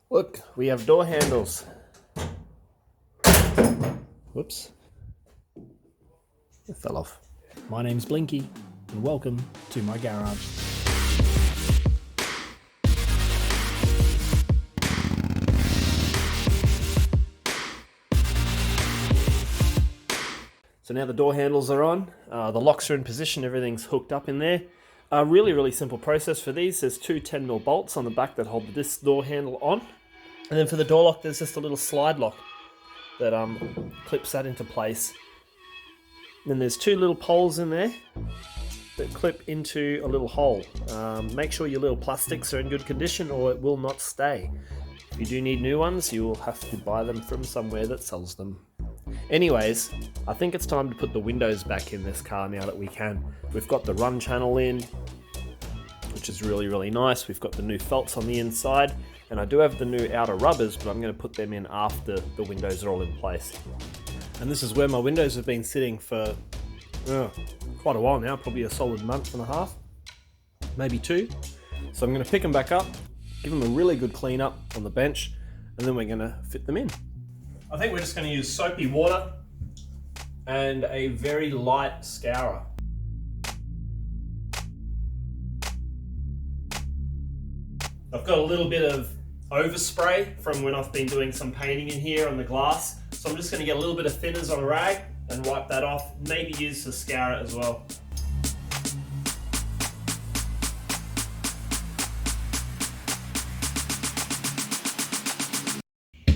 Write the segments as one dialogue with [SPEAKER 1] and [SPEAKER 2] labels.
[SPEAKER 1] Look, we have door handles. Whoops. It fell off. My name's Blinky, and welcome to my garage. So now the door handles are on, the locks are in position, everything's hooked up in there. Really simple process for these. There's two 10mm bolts on the back that hold this door handle on. And then for the door lock, there's just a little slide lock that clips that into place. Then there's two little poles in there that clip into a little hole. Make sure your little plastics are in good condition or it will not stay. If you do need new ones, you will have to buy them from somewhere that sells them. Anyways, I think it's time to put the windows back in this car now that we can. We've got the run channel in, which is really nice. We've got the new felts on the inside, and I do have the new outer rubbers, but I'm going to put them in after the windows are all in place. And this is where my windows have been sitting for quite a while now, probably a solid month and a half, maybe two. So I'm going to pick them back up, give them a really good clean up on the bench, and then we're going to fit them in. I think we're just going to use soapy water and a very light scourer. I've got a little bit of overspray from when I've been doing some painting in here on the glass. So I'm just going to get a little bit of thinners on a rag and wipe that off. Maybe use the scourer as well.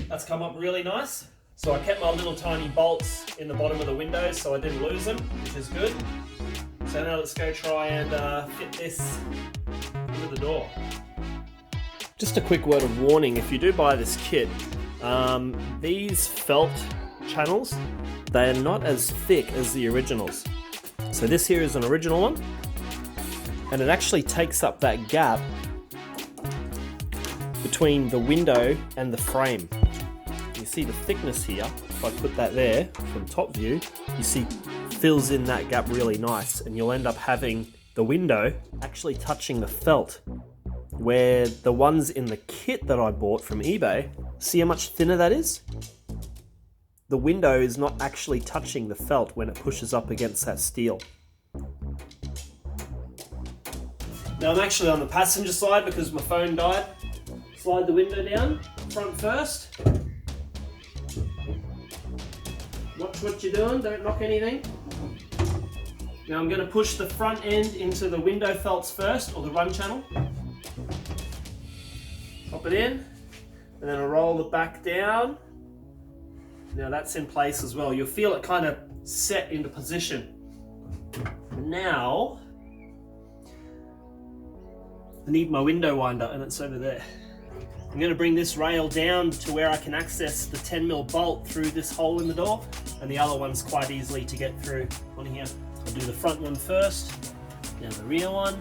[SPEAKER 1] That's come up really nice. So I kept my little tiny bolts in the bottom of the windows so I didn't lose them, which is good. So now let's go try and fit this into the door. Just a quick word of warning, if you do buy this kit, these felt channels, they are not as thick as the originals. So this here is an original one, and it actually takes up that gap between the window and the frame. You see the thickness here, if I put that there from top view, you see fills in that gap really nice, and you'll end up having the window actually touching the felt, where the ones in the kit that I bought from eBay, see how much thinner that is? The window is not actually touching the felt when it pushes up against that steel. Now I'm actually on the passenger side because my phone died. Slide the window down, front first. Watch what you're doing, don't knock anything. Now I'm going to push the front end into the window felts first, or the run channel. Pop it in, and then I'll roll the back down. Now that's in place as well. You'll feel it kind of set into position. Now, I need my window winder, and it's over there. I'm going to bring this rail down to where I can access the 10mm bolt through this hole in the door, and the other one's quite easily to get through on here. I'll do the front one first, now the rear one.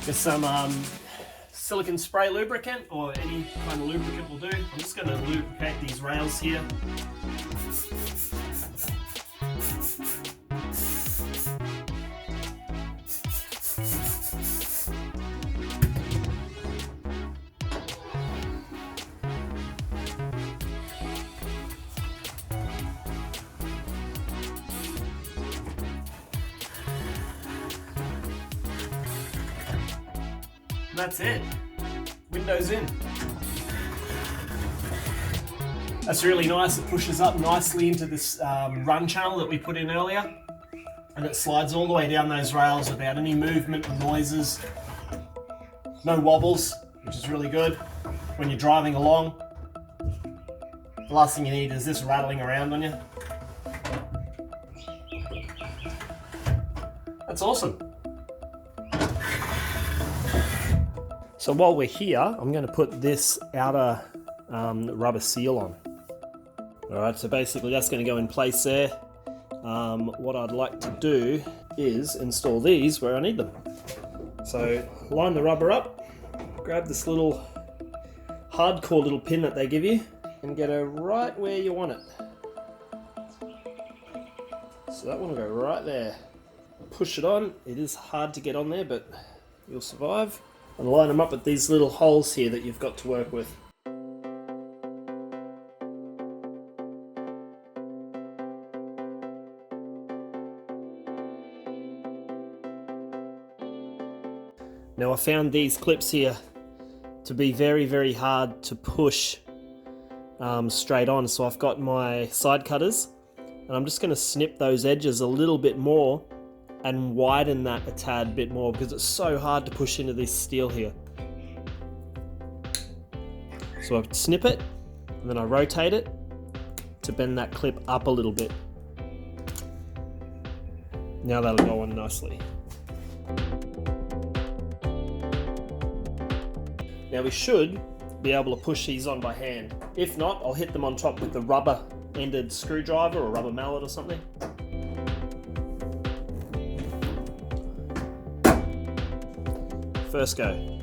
[SPEAKER 1] Get some silicone spray lubricant, or any kind of lubricant will do. I'm just going to lubricate these rails here. That's it. Windows in. That's really nice. It pushes up nicely into this run channel that we put in earlier, and it slides all the way down those rails without any movement or noises. No wobbles, which is really good when you're driving along. The last thing you need is this rattling around on you. That's awesome. So while we're here, I'm going to put this outer rubber seal on. Alright, so basically that's going to go in place there. What I'd like to do is install these where I need them. So line the rubber up, grab this little hardcore little pin that they give you, and get her right where you want it. So that one will go right there. Push it on. It is hard to get on there, but you'll survive. And line them up with these little holes here that you've got to work with. Now I found these clips here to be very, very hard to push straight on, so I've got my side cutters and I'm just going to snip those edges a little bit more and widen that a tad bit more because it's so hard to push into this steel here. So I snip it and then I rotate it to bend that clip up a little bit. Now that'll go on nicely. Now we should be able to push these on by hand. If not, I'll hit them on top with the rubber-ended screwdriver or rubber mallet or something. First go.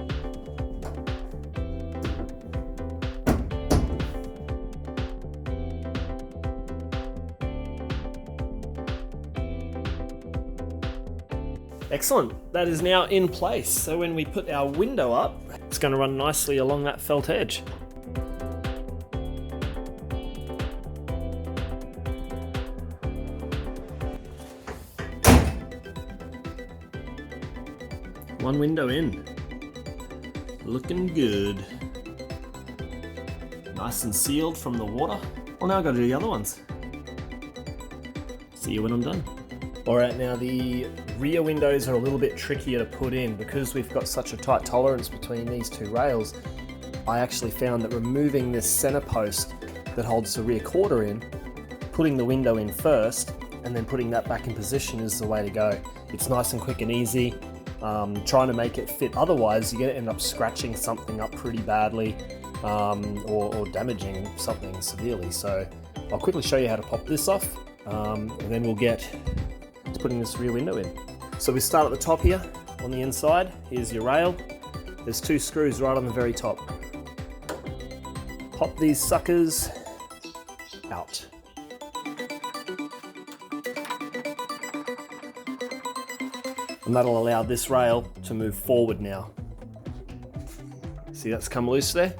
[SPEAKER 1] Excellent, that is now in place. So when we put our window up, it's going to run nicely along that felt edge. One window in. Looking good. Nice and sealed from the water. Well, now I've got to do the other ones. See you when I'm done. Alright, now the rear windows are a little bit trickier to put in because we've got such a tight tolerance between these two rails. I actually found that removing this center post that holds the rear quarter in, putting the window in first, and then putting that back in position is the way to go. It's nice and quick and easy. Trying to make it fit, otherwise you're going to end up scratching something up pretty badly or damaging something severely. So I'll quickly show you how to pop this off and then we'll get to putting this rear window in. So we start at the top here on the inside. Here's your rail. There's two screws right on the very top. Pop these suckers out. And that'll allow this rail to move forward now. See, that's come loose there?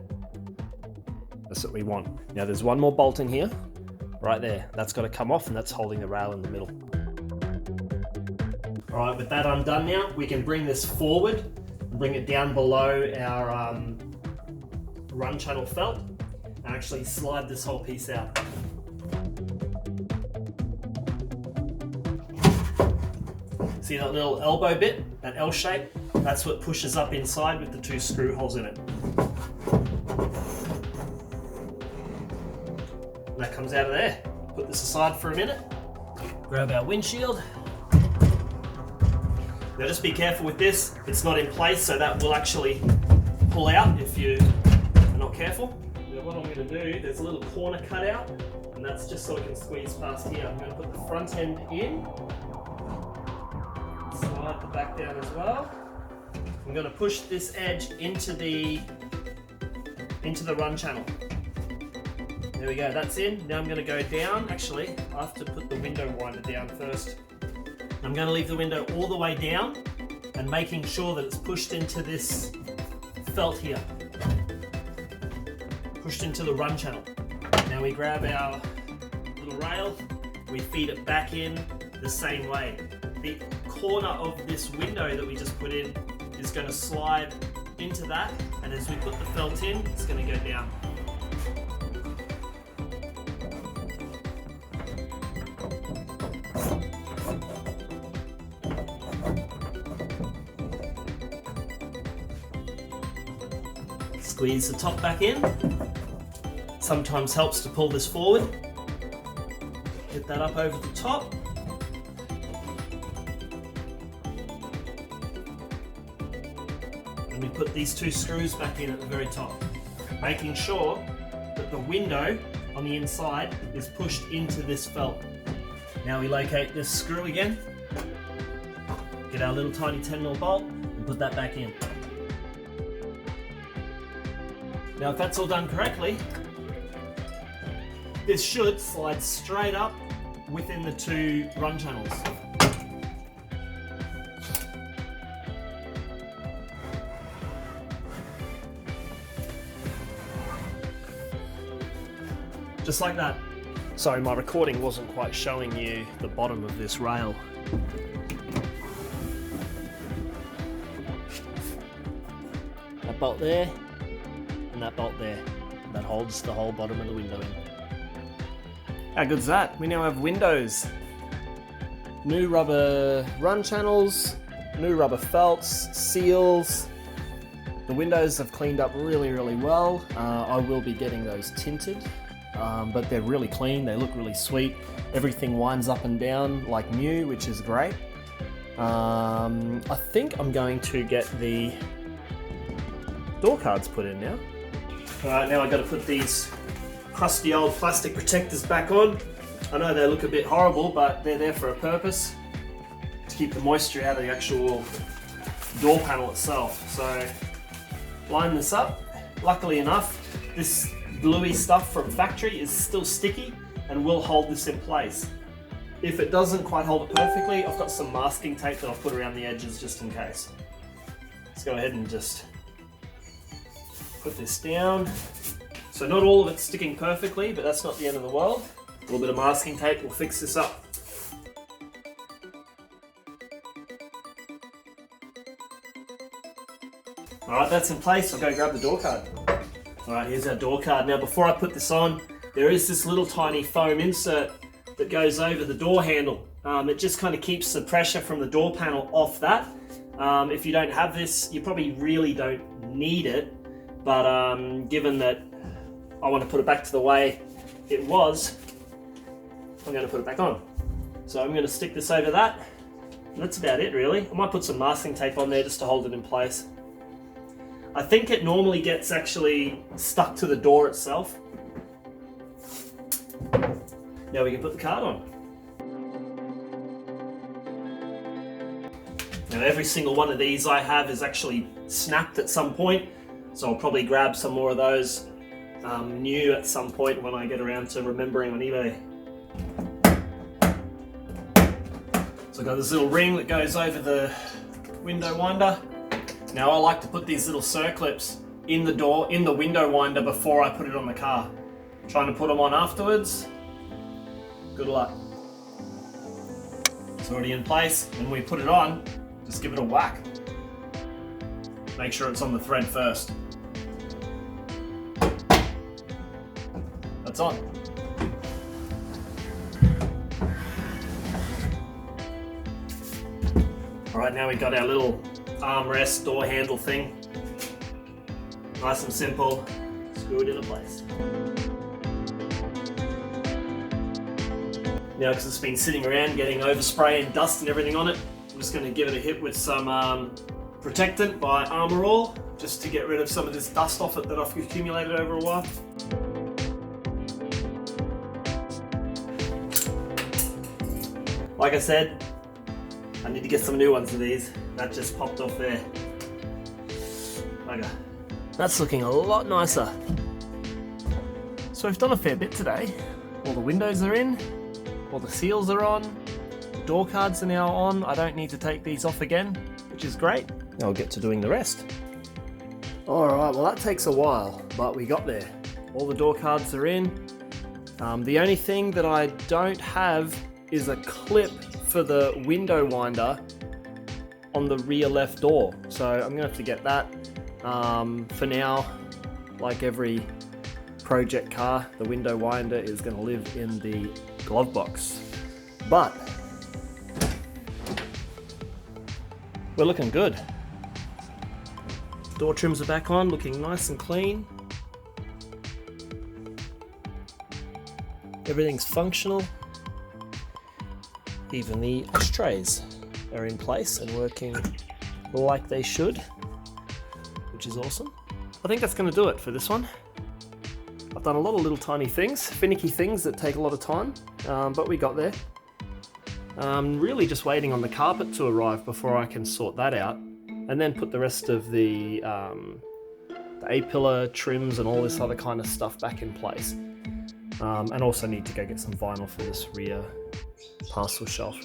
[SPEAKER 1] That's what we want. Now there's one more bolt in here, right there. That's got to come off and that's holding the rail in the middle. All right, with that undone now, we can bring this forward and bring it down below our run channel felt and actually slide this whole piece out. See that little elbow bit, that L shape? That's what pushes up inside with the two screw holes in it. And that comes out of there. Put this aside for a minute. Grab our windshield. Now just be careful with this. It's not in place, so that will actually pull out if you are not careful. Now what I'm going to do, there's a little corner cut out, and that's just so it can squeeze past here. I'm going to put the front end in. Slide the back down as well. I'm going to push this edge into the run channel. There we go, that's in. Now I'm going to go down. Actually, I have to put the window winder down first. I'm going to leave the window all the way down and making sure that it's pushed into this felt here. Pushed into the run channel. Now we grab our little rail, we feed it back in the same way. The corner of this window that we just put in is going to slide into that, and as we put the felt in, it's going to go down. Squeeze the top back in. Sometimes helps to pull this forward. Get that up over the top. And we put these two screws back in at the very top, making sure that the window on the inside is pushed into this felt. Now we locate this screw again, get our little tiny 10mm bolt and put that back in. Now if that's all done correctly, this should slide straight up within the two run channels. Just like that. Sorry, my recording wasn't quite showing you the bottom of this rail. That bolt there, and that bolt there. That holds the whole bottom of the window in. How good's that? We now have windows. New rubber run channels, new rubber felts, seals. The windows have cleaned up really, really well. I will be getting those tinted, but they're really clean. They look really sweet. Everything winds up and down like new, which is great. I think I'm going to get the door cards put in now. Alright, now I've got to put these crusty old plastic protectors back on. I know they look a bit horrible, but they're there for a purpose, to keep the moisture out of the actual door panel itself. So, line this up. Luckily enough, this gluey stuff from factory is still sticky and will hold this in place. If it doesn't quite hold it perfectly, I've got some masking tape that I'll put around the edges just in case. Let's go ahead and just put this down. So not all of it's sticking perfectly, but that's not the end of the world. A little bit of masking tape will fix this up. Alright, that's in place. I'll go grab the door card. Alright, here's our door card. Now before I put this on, there is this little tiny foam insert that goes over the door handle. It just kind of keeps the pressure from the door panel off that. If you don't have this, you probably really don't need it, but given that I want to put it back to the way it was, I'm going to put it back on. So I'm going to stick this over that. And that's about it really. I might put some masking tape on there just to hold it in place. I think it normally gets actually stuck to the door itself. Now we can put the card on. Now every single one of these I have is actually snapped at some point, so I'll probably grab some more of those new at some point when I get around to remembering on eBay. So I've got this little ring that goes over the window winder. Now I like to put these little circlips in the window winder before I put it on the car. Trying to put them on afterwards. Good luck. It's already in place. When we put it on, just give it a whack. Make sure it's on the thread first. That's on. Alright, now we've got our little armrest door handle thing. Nice and simple. Screw it into place. Now, because it's been sitting around getting overspray and dust and everything on it, I'm just going to give it a hit with some protectant by Armor All, just to get rid of some of this dust off it that I've accumulated over a while. Like I said, I need to get some new ones of these. That just popped off there. Okay. That's looking a lot nicer. So we've done a fair bit today. All the windows are in, all the seals are on, the door cards are now on. I don't need to take these off again, which is great. Now I'll get to doing the rest. Alright, well that takes a while, but we got there. All the door cards are in. The only thing that I don't have is a clip for the window winder on the rear left door. So I'm going to have to get that. For now, like every project car, the window winder is going to live in the glove box. But we're looking good. Door trims are back on, looking nice and clean. Everything's functional. Even the ashtrays are in place and working like they should, which is awesome. I think that's going to do it for this one. I've done a lot of little tiny things, finicky things that take a lot of time, but we got there. Really just waiting on the carpet to arrive before I can sort that out, and then put the rest of the A-pillar trims and all this other kind of stuff back in place. And also need to go get some vinyl for this rear parcel shelf.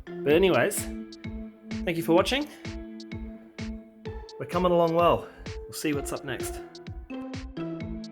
[SPEAKER 1] But anyways, thank you for watching. We're coming along well. We'll see what's up next.